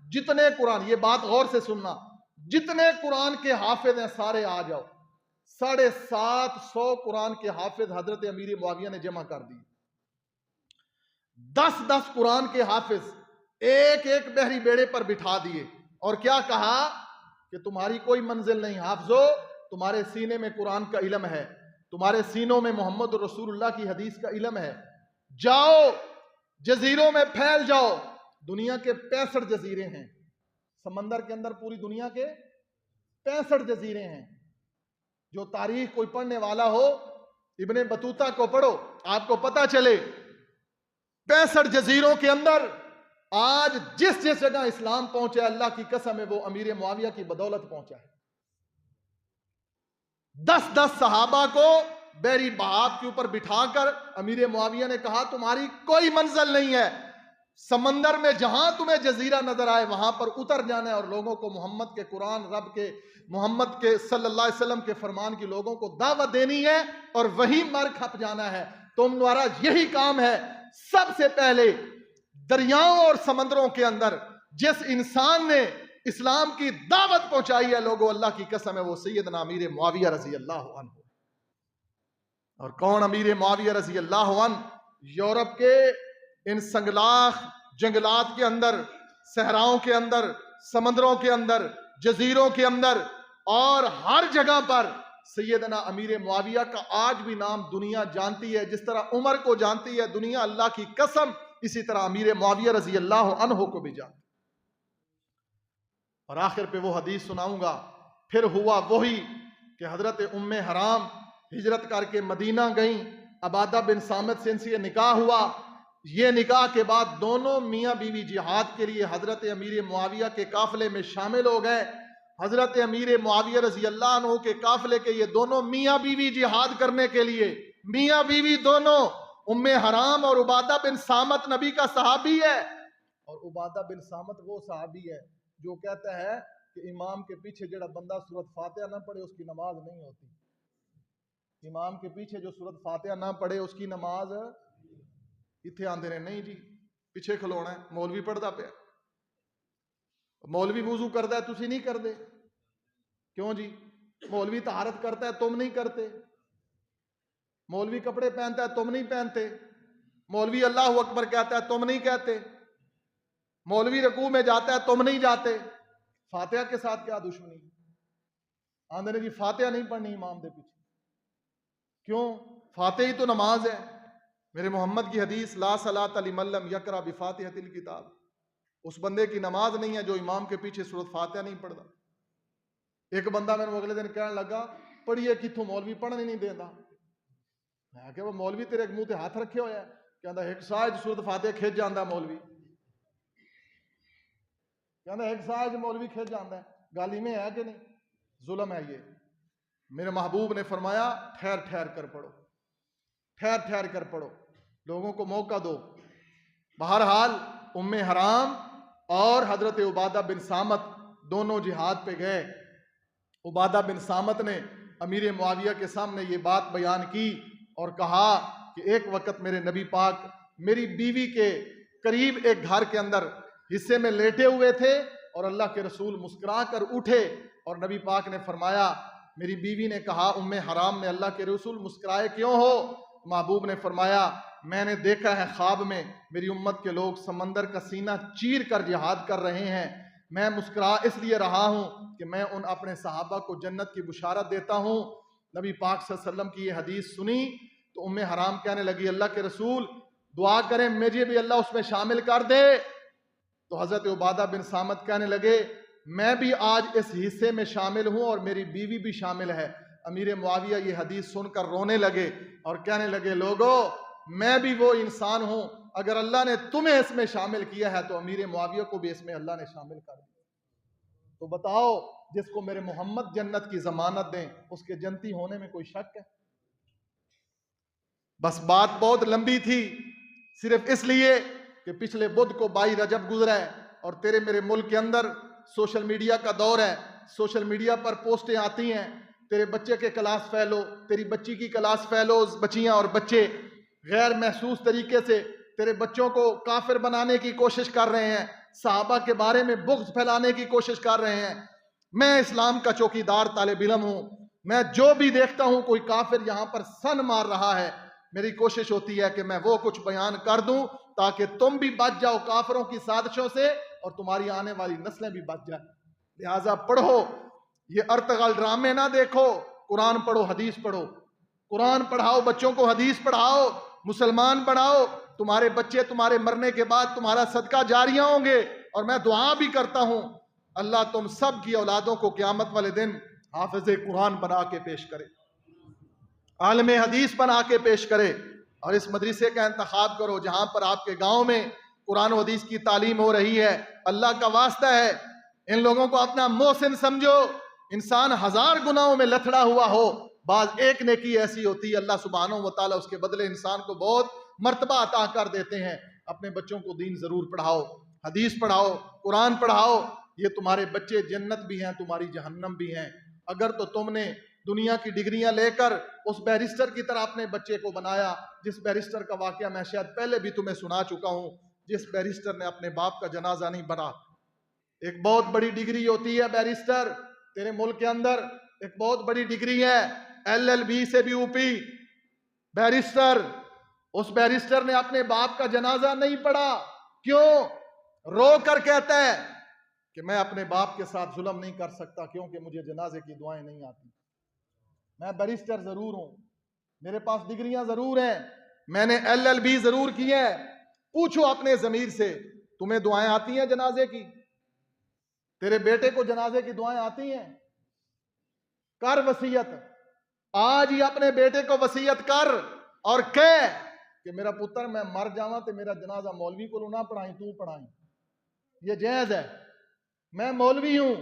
जितने कुरान, ये बात गौर से सुनना, जितने कुरान के हाफिज हैं सारे आ जाओ। 750 कुरान के हाफिज हजरत अमीर मुआविया ने जमा कर दिए। 10-10 कुरान के हाफिज एक एक बहरी बेड़े पर बिठा दिए और क्या कहा कि तुम्हारी कोई मंजिल नहीं हाफिजो, तुम्हारे सीने में कुरान का इल्म है, तुम्हारे सीनों में मोहम्मद रसूलुल्लाह की हदीस का इल्म है, जाओ जजीरों में फैल जाओ। दुनिया के 65 जजीरे हैं, समंदर के अंदर पूरी दुनिया के 65 जजीरे हैं। जो तारीख कोई पढ़ने वाला हो, इब्ने बतूता को पढ़ो, आपको पता चले 65 जजीरों के अंदर आज जिस जिस जगह इस्लाम पहुंचा, अल्लाह की कसम है वो अमीर मुआविया की बदौलत पहुंचा है। 10-10 सहाबा को बहरी बहाव के ऊपर बिठाकर अमीर मुआविया ने कहा, तुम्हारी कोई मंजिल नहीं है, समंदर में जहां तुम्हें जजीरा नजर आए वहां पर उतर जाना है और लोगों को मोहम्मद के कुरान, रब के मोहम्मद के सल्लल्लाहु अलैहि वसल्लम के फरमान की लोगों को दावत देनी है और वही मर खप जाना है। तुम द्वारा यही काम है। सबसे पहले दरियाओं और समंदरों के अंदर जिस इंसान ने इस्लाम की दावत पहुंचाई है, लोगों, अल्लाह की कसम है वो सैयदना अमीर मुआविया रजी अल्लाह अन्हु। और कौन अमीर मुआविया रजी अल्लाह अन्हु? यूरोप के इन संगलाख जंगलात के अंदर, सहराओं के अंदर, समंदरों के अंदर, जजीरों के अंदर और हर जगह पर सैयदना अमीर मुआविया का आज भी नाम दुनिया जानती है। जिस तरह उमर को जानती है दुनिया, अल्लाह की कसम, इसी तरह अमीर मुआविया रजी अल्लाह अन्हु को भी जानती। और आखिर पे वो हदीस सुनाऊंगा। फिर हुआ वही कि हजरत उम्मे हराम हिजरत करके मदीना गई, अबादा बिन सामित से इनसे निकाह हुआ। ये निकाह के बाद दोनों मियाँ बीवी जिहाद के लिए हजरत अमीर मुआविया के काफिले में शामिल हो गए। हजरत अमीर मुआविया रजी अल्लाह अन्हु के काफिले के ये दोनों मियाँ बीवी जिहाद करने के लिए, मियाँ बीवी दोनों, उम्मे हराम और उबादा बिन सामत नबी का सहाबी है। और उबादा बिन सामत वो सहाबी है जो कहता है कि इमाम के पीछे जड़ा बंदा सूरत फातिहा ना पढ़े उसकी नमाज नहीं होती। इमाम के पीछे जो सूरत फातिहा ना पढ़े उसकी नमाज, इत्थे आंदे ने नहीं जी पिछे खलोना है, मौलवी पढ़ता पे, मौलवी वुजू करता है तुसी नहीं करते क्यों जी? मौलवी तहारत करता है तुम नहीं करते, मौलवी कपड़े पहनता है तुम नहीं पहनते, मौलवी अल्लाह अकबर कहता है तुम नहीं कहते, मौलवी रकू में जाता है तुम नहीं जाते। फातिहा के साथ क्या दुश्मनी? आंदे ने जी फातिहा नहीं पढ़नी इमाम के पीछे, क्यों? फातिहा ही तो नमाज है। मेरे मोहम्मद की हदीस, ला सलात लिमन लम यकरा बिफातिहतिल किताब, उस बंदे की नमाज नहीं है जो इमाम के पीछे सूरत फातिहा नहीं पढ़ता। एक बंदा मैंने अगले दिन कहने लगा पढ़िए कितों, मौलवी पढ़ने नहीं देता। मैं क्या वो मौलवी तेरे मुंह ते हाथ रखे होया है? कहता एक साज सूरत फातिहा खिंच जाता मौलवी, कहता एक साज मौलवी खिंच जाता है। गाली में है कि नहीं? जुल्म है ये। मेरे महबूब ने फरमाया ठहर ठहर कर पढ़ो, ठहर ठहर कर पढ़ो, लोगों को मौका दो। बहरहाल उम्मे हराम और हजरत उबादा बिन सामत दोनों जिहाद पे गए। उबादा बिन सामत ने अमीर मुआविया के सामने ये बात बयान की और कहा कि एक वक्त मेरे नबी पाक मेरी बीवी के करीब एक घर के अंदर हिस्से में लेटे हुए थे और अल्लाह के रसूल मुस्कुरा कर उठे और नबी पाक ने फरमाया, मेरी बीवी ने कहा उम्मे हराम ने, अल्लाह के रसूल मुस्कुराए क्यों हो? महबूब ने फरमाया मैंने देखा है ख्वाब में मेरी उम्मत के लोग समंदर का सीना चीर कर जिहाद कर रहे हैं, मैं मुस्कुरा इसलिए रहा हूं कि मैं उन अपने सहाबा को जन्नत की बुशारत देता हूं। नबी पाक सल्लल्लाहु अलैहि वसल्लम की ये हदीस सुनी तो उम्मे हराम कहने लगी, अल्लाह के रसूल दुआ करें मुझे भी अल्लाह उसमें शामिल कर दे। तो हजरत उबादा बिन सामत कहने लगे मैं भी आज इस हिस्से में शामिल हूं और मेरी बीवी भी शामिल है। अमीर मुआविया ये हदीस सुनकर रोने लगे और कहने लगे, लोगों मैं भी वो इंसान हूं, अगर अल्लाह ने तुम्हें इसमें शामिल किया है तो अमीर मुआविया को भी इसमें अल्लाह ने शामिल कर दिया। तो बताओ जिसको मेरे मोहम्मद जन्नत की जमानत दें उसके जन्नती होने में कोई शक है? बस बात बहुत लंबी थी, सिर्फ इसलिए कि पिछले बुध को 22 रजब गुजरा है और तेरे मेरे मुल्क के अंदर सोशल मीडिया का दौर है। सोशल मीडिया पर पोस्टें आती हैं, तेरे बच्चे के क्लास फेलो, तेरी बच्ची की क्लास फेलोज बच्चियां और बच्चे गैर महसूस तरीके से तेरे बच्चों को काफिर बनाने की कोशिश कर रहे हैं, सहाबा के बारे में बुग़्ज़ फैलाने की कोशिश कर रहे हैं। मैं इस्लाम का चौकीदार तालिब इल्म हूं, मैं जो भी देखता हूं कोई काफिर यहां पर सन मार रहा है, मेरी कोशिश होती है कि मैं वो कुछ बयान कर दूं ताकि तुम भी बच जाओ काफिरों की साजिशों से और तुम्हारी आने वाली नस्लें भी बच जाए। लिहाजा पढ़ो, ये अर्तगल ड्रामे ना देखो, कुरान पढ़ो, हदीस पढ़ो, कुरान पढ़ाओ, बच्चों को हदीस पढ़ाओ, मुसलमान बढ़ाओ, तुम्हारे बच्चे तुम्हारे मरने के बाद तुम्हारा सदका जारिया होंगे। और मैं दुआ भी करता हूं अल्लाह तुम सब की औलादों को क़यामत वाले दिन हाफिज़े कुरान बना के पेश करे, आलमे हदीस बना के पेश करे और इस मदरसे का इंतखाब करो जहां पर आपके गांव में कुरान और हदीस की तालीम हो रही है। अल्लाह का वास्ता है इन लोगों को अपना मोहसिन समझो। इंसान 1000 गुनाहों में लथड़ा हुआ हो, बाज एक नेकी ऐसी होती है अल्लाह सुब्हानहू व तआला उसके बदले इंसान को बहुत मर्तबा अता कर देते हैं। अपने बच्चों को दीन जरूर पढ़ाओ, हदीस पढ़ाओ, कुरान पढ़ाओ, ये तुम्हारे बच्चे जन्नत भी हैं तुम्हारी जहन्नम भी हैं। अगर तो तुमने दुनिया की डिग्रियां लेकर उस बैरिस्टर की तरह अपने बच्चे को बनाया, जिस बैरिस्टर का वाकया मैं शायद पहले भी तुम्हें सुना चुका हूं, जिस बैरिस्टर ने अपने बाप का जनाजा नहीं बना। एक बहुत बड़ी डिग्री होती है बैरिस्टर, तेरे मुल्क के अंदर एक बहुत बड़ी डिग्री है, LLB से भी ऊपी बैरिस्टर। उस बैरिस्टर ने अपने बाप का जनाजा नहीं पढ़ा, क्यों? रो कर कहता है कि मैं अपने बाप के साथ जुल्म नहीं कर सकता क्योंकि मुझे जनाजे की दुआएं नहीं आती। मैं बैरिस्टर जरूर हूं, मेरे पास डिग्रियां जरूर हैं, मैंने LLB जरूर की है। पूछो अपने जमीर से, तुम्हें दुआएं आती हैं जनाजे की? तेरे बेटे को जनाजे की दुआएं आती हैं? कर वसीयत, आज ही अपने बेटे को वसीयत कर और कह कि मेरा पुत्र मैं मर जावा तो मेरा जनाजा मौलवी को ना पढ़ाई, तू पढ़ाई, ये जायज है। मैं मौलवी हूं,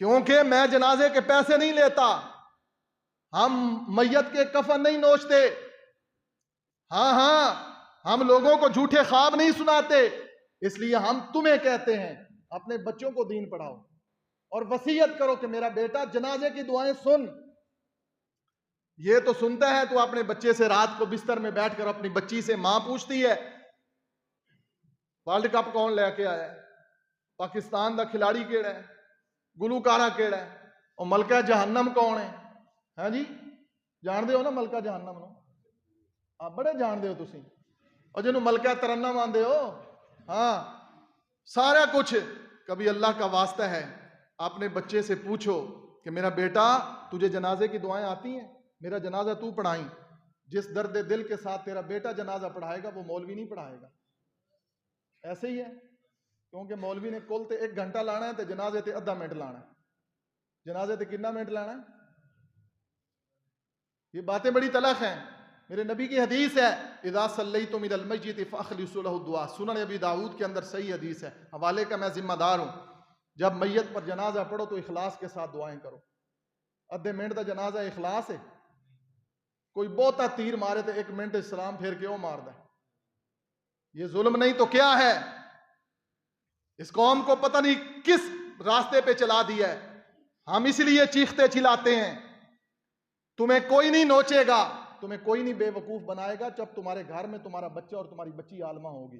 क्योंकि मैं जनाजे के पैसे नहीं लेता, हम मैयत के कफन नहीं नोचते, हाँ, हम लोगों को झूठे ख्वाब नहीं सुनाते। इसलिए हम तुम्हें कहते हैं अपने बच्चों को दीन पढ़ाओ और वसीयत करो कि मेरा बेटा जनाजे की दुआएं सुन। ये तो सुनता है तो अपने बच्चे से रात को बिस्तर में बैठकर अपनी बच्ची से मां पूछती है वर्ल्ड कप कौन लेके आया है, पाकिस्तान का खिलाड़ी केड़ा है, गुलूकारा केड़ा है, और मलका जहन्नम कौन है। हाँ जी, जानते हो ना मलका जहन्नम नो, आप बड़े जानते हो तुसी, और जिन्हों मलका तरन्नम आंदे हो। हाँ, सारा कुछ। कभी अल्लाह का वास्ता है अपने बच्चे से पूछो कि मेरा बेटा तुझे जनाजे की दुआएं आती हैं, मेरा जनाजा तू पढ़ाई। जिस दर्द दिल के साथ तेरा बेटा जनाजा पढ़ाएगा वो मौलवी नहीं पढ़ाएगा। ऐसे ही है, क्योंकि मौलवी ने कुल ते 1 घंटा लाना है, तो जनाजे ते आधा मिनट लाना है। जनाजे ते कितना मिनट लाना है? ये बातें बड़ी तलख हैं। मेरे नबी की हदीस है, इज़ा सल्लैतुम इलल मस्जिद फअखलिसू लहु दुआ, सुनन अबी दाऊद के अंदर सही हदीस है, हवाले का मैं जिम्मेदार हूं। जब मैयत पर जनाजा पढ़ो तो इखलास के साथ दुआएं करो। अद्धे मिनट का जनाजा इखलास है। कोई बहुता तीर मारे तो 1 मिनट इस्लाम फिर क्यों मारदा है? ये जुल्म नहीं तो क्या है? इस कौम को पता नहीं किस रास्ते पे चला दिया है। हम इसलिए चीखते चिल्लाते हैं। तुम्हें कोई नहीं नोचेगा, तुम्हें कोई नहीं बेवकूफ बनाएगा जब तुम्हारे घर में तुम्हारा बच्चा और तुम्हारी बच्ची आलमा होगी।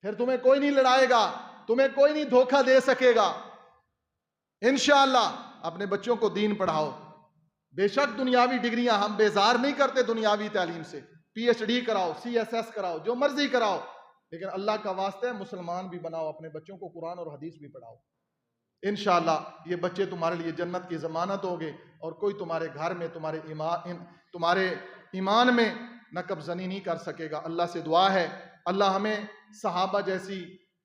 फिर तुम्हें कोई नहीं लड़ाएगा, तुम्हें कोई नहीं धोखा दे सकेगा। इंशाअल्लाह अपने बच्चों को दीन पढ़ाओ। बेशक दुनियावी डिग्रियां हम बेजार नहीं करते, दुनियावी तालीम से PhD कराओ, CSS कराओ, जो मर्जी कराओ, लेकिन अल्लाह का वास्ता है मुसलमान भी बनाओ, अपने बच्चों को कुरान और हदीस भी पढ़ाओ। इंशाअल्लाह ये बच्चे तुम्हारे लिए जन्नत की जमानत होंगे और कोई तुम्हारे घर में तुम्हारे ईमान में नकबजनी नहीं कर सकेगा। अल्लाह से दुआ है अल्लाह हमें सहाबा जैसी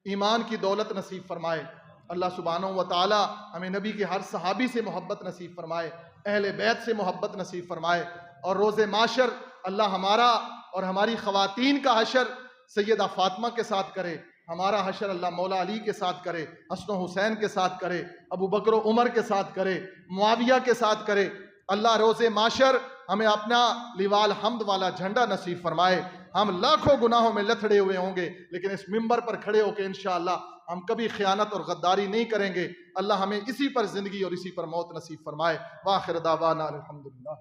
ईमान की दौलत नसीब फरमाए। अल्लाह सुब्हानहू व तआला हमें नबी के हर सहाबी से मोहब्बत नसीब फरमाए, अहले बैत से मोहब्बत नसीब फरमाए, और रोज़े माशर अल्लाह हमारा और हमारी ख़वातीन का हशर सैयदा फातिमा के साथ करे, हमारा हशर अल्लाह मौला अली के साथ करे, हसन हुसैन के साथ करे, अबू बकर उमर के साथ करे, मुआविया के साथ करे। अल्लाह रोज़े माशर हमें अपना लिवाल हम्द वाला झंडा नसीब फरमाए। हम लाखों गुनाहों में लथड़े हुए होंगे, लेकिन इस मिंबर पर खड़े होकर इंशाअल्लाह हम कभी खयानत और गद्दारी नहीं करेंगे। अल्लाह हमें इसी पर जिंदगी और इसी पर मौत नसीब फरमाए। वाखिर दावाना अल्हम्दुलिल्लाह।